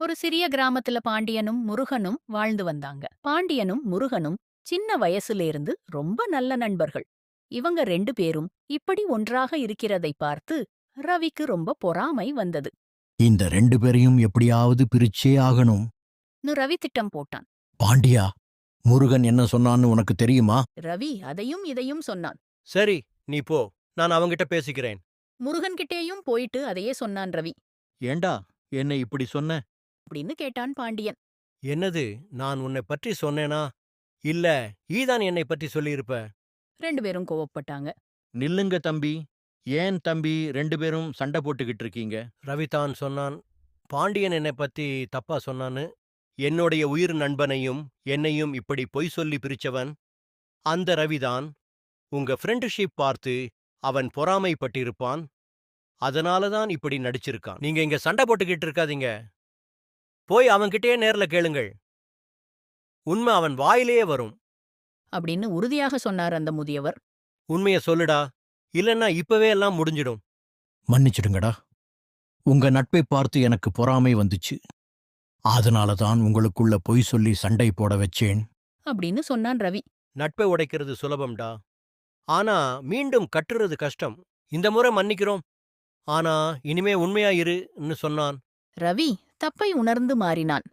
ஒரு சிறிய கிராமத்துல பாண்டியனும் முருகனும் வாழ்ந்து வந்தாங்க. பாண்டியனும் முருகனும் சின்ன வயசுலேருந்து ரொம்ப நல்ல நண்பர்கள். இவங்க ரெண்டு பேரும் இப்படி ஒன்றாக இருக்கிறதை பார்த்து ரவிக்கு ரொம்ப பொறாமை வந்தது. இந்த ரெண்டு பேரையும் எப்படியாவது பிரிச்சே ஆகணும். ரவி திட்டம் போட்டான். பாண்டியா, முருகன் என்ன சொன்னான்னு உனக்கு தெரியுமா? ரவி அதையும் இதையும் சொன்னான். சரி, நீ போ. நான் அவங்கிட்ட பேசிக்கிறேன். முருகன்கிட்டேயும் போயிட்டு அதையே சொன்னான் ரவி. ஏண்டா என்னை இப்படி சொன்ன? அப்படின்னு கேட்டான் பாண்டியன். என்னது, நான் உன்னை பற்றி சொன்னேனா? இல்ல, ஈதான் என்னை பற்றி சொல்லியிருப்ப. ரெண்டு பேரும் கோவப்பட்டாங்க. நில்லுங்க தம்பி. ஏன் தம்பி ரெண்டு பேரும் சண்டை போட்டுக்கிட்டு இருக்கீங்க? ரவிதான் சொன்னான். பாண்டியன் என்னை பத்தி தப்பா சொன்னான்னு. என்னுடைய உயிர் நண்பனையும் என்னையும் இப்படி பொய் சொல்லி பிரிச்சவன் அந்த ரவிதான். உங்க ஃப்ரெண்டுஷிப் பார்த்து அவன் பொறாமைப்பட்டிருப்பான். அதனாலதான் இப்படி நடிச்சிருக்கான். நீங்க இங்க சண்டை போட்டுக்கிட்டு இருக்காதீங்க. போய் அவன்கிட்டயே நேர்ல கேளுங்கள். உண்மை அவன் வாயிலேயே வரும். அப்படின்னு உறுதியாக சொன்னார் அந்த முதியவர். உண்மைய சொல்லுடா, இல்லன்னா இப்பவே எல்லாம் முடிஞ்சிடும். மன்னிச்சிடுங்கடா. உங்க நட்பை பார்த்து எனக்கு பொறாமை வந்துச்சு. அதனால தான் உங்களுக்குள்ள பொய் சொல்லி சண்டை போட வச்சேன். அப்படின்னு சொன்னான் ரவி. நட்பை உடைக்கிறது சுலபம்டா. ஆனா மீண்டும் கட்டுறது கஷ்டம். இந்த முறை மன்னிக்கிறோம். ஆனா இனிமே உண்மையா இருன்னு சொன்னான். ரவி தப்பை உணர்ந்து மாறினான்.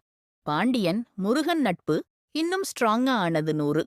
பாண்டியன் முருகன் நட்பு இன்னும் ஸ்ட்ராங்கா ஆனது 100.